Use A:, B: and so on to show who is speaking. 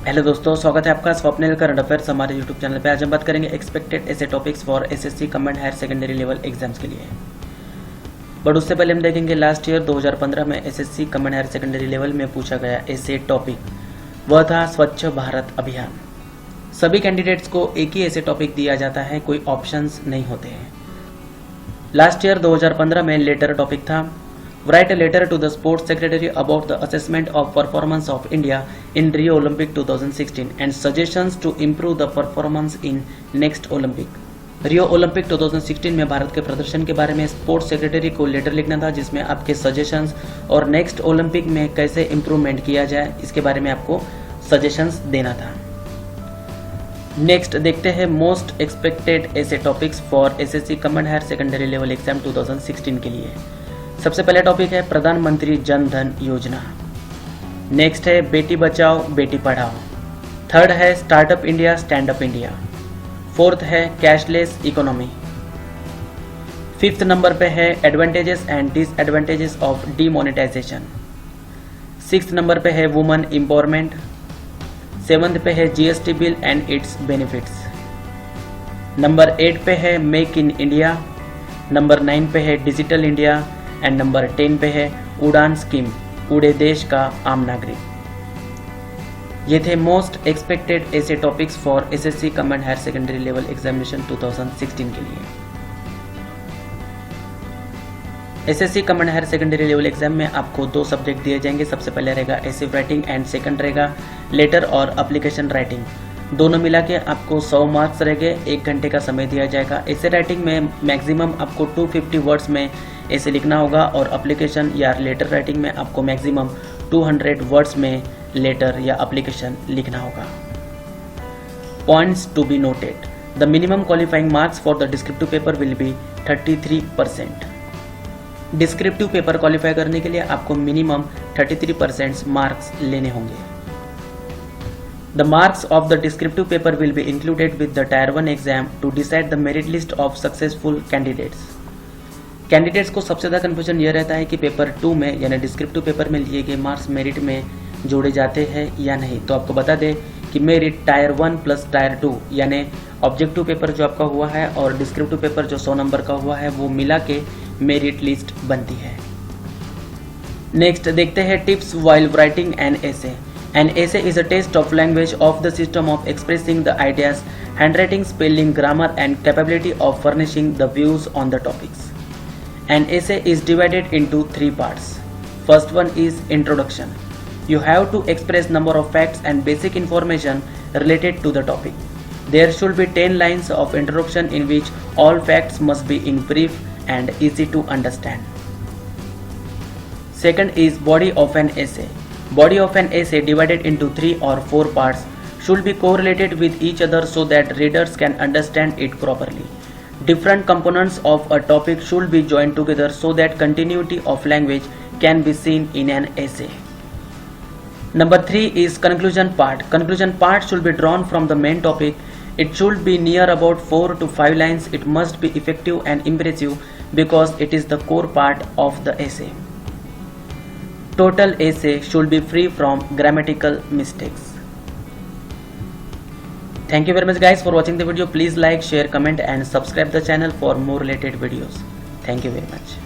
A: Hello दोस्तों, स्वागत है आपका स्वप्निल करंट अफेयर्स हमारे यूट्यूब चैनल पे। आज हम बात करेंगे एक्सपेक्टेड ऐसे topics for SSC combined higher secondary level exams के लिए। बट उससे पहले हम देखेंगे लास्ट ईयर 2015 में SSC combined higher secondary level में पूछा गया ऐसे टॉपिक, वह था स्वच्छ भारत अभियान। सभी कैंडिडेट्स को एक ही ऐसे टॉपिक दिया जाता है, कोई ऑप्शंस नहीं होते हैं। लास्ट ईयर 2015 में लेटर टॉपिक था Write a letter to the Sports Secretary about the assessment of performance of India in Rio Olympic 2016 and suggestions to improve the performance in next Olympic। Rio Olympic 2016 में भारत के प्रदर्शन के बारे में sports secretary को letter लिखना था, जिसमें आपके सजेशंस और नेक्स्ट ओलंपिक में कैसे इम्प्रूवमेंट किया जाए इसके बारे में आपको सजेशंस देना था। नेक्स्ट देखते हैं मोस्ट एक्सपेक्टेड ऐसे topics for SSC combined higher secondary level exam 2016 के लिए। सबसे पहला टॉपिक है प्रधानमंत्री जन धन योजना। नेक्स्ट है बेटी बचाओ बेटी पढ़ाओ। थर्ड है startup India stand up India. Fourth है कैशलेस इकोनॉमी। फिफ्थ नंबर पे है advantages and disadvantages of demonetization. Sixth number पे है वुमेन एम्पावरमेंट। सेवंथ पे है GST bill and its benefits. Number 8 पे है मेक इन इंडिया। नंबर 9 पे है डिजिटल इंडिया एंड नंबर 10 पे है उड़ान स्कीम, उड़े देश का आम नागरिक। ये थे मोस्ट एक्सपेक्टेड ऐसे topics for SSC combined higher secondary level examination 2016 के लिए। SSC combined higher secondary level exam में आपको 2 सब्जेक्ट दिए जाएंगे। सबसे पहले रहेगा एसेव राइटिंग एंड सेकंड रहेगा लेटर और एप्लीकेशन राइटिंग। दोनों मिला के आपको 100 मार्क्स रहेंगे। 1 घंटे का समय दिया जाएगा। ऐसे राइटिंग में मैक्सिमम आपको 250 वर्ड्स में ऐसे लिखना होगा और एप्लीकेशन या लेटर राइटिंग में आपको मैक्सिमम 200 वर्ड्स में लेटर या एप्लीकेशन लिखना होगा। Points to be noted, the minimum qualifying marks for the descriptive paper will be 33%। Descriptive paper qualify करने के लिए आपको मिनिमम 33% मार्क्स लेने होंगे। The marks of the descriptive paper will be included with the Tier 1 exam to decide the merit list of successful candidates। Candidates को सबसे ज़्यादा confusion ये रहता है कि पेपर 2 में यानी डिस्क्रिप्टिव पेपर में लिए गए मार्क्स मेरिट में जोड़े जाते हैं या नहीं। तो आपको बता दें कि मेरिट Tier 1 प्लस Tier 2 यानी ऑब्जेक्टिव पेपर जो आपका हुआ है और डिस्क्रिप्टिव पेपर जो 100 नंबर का हुआ है वो मिला के मेरिट लिस्ट बनती है। नेक्स्ट देखते हैं tips while writing an essay. An essay is a test of language of the system of expressing the ideas, handwriting, spelling, grammar and capability of furnishing the views on the topics. An essay is divided into 3 parts. First one is introduction. You have to express number of facts and basic information related to the topic. There should be 10 lines of introduction in which all facts must be in brief and easy to understand. Second is body of an essay. Body of an essay divided into 3 or 4 parts should be correlated with each other so that readers can understand it properly. Different components of a topic should be joined together so that continuity of language can be seen in an essay. Number 3 is conclusion part. Conclusion part should be drawn from the main topic. It should be near about 4 to 5 lines. It must be effective and impressive because it is the core part of the essay. Total essay should be free from grammatical mistakes. Thank you very much guys for watching the video. Please like, share, comment and subscribe the channel for more related videos. Thank you very much.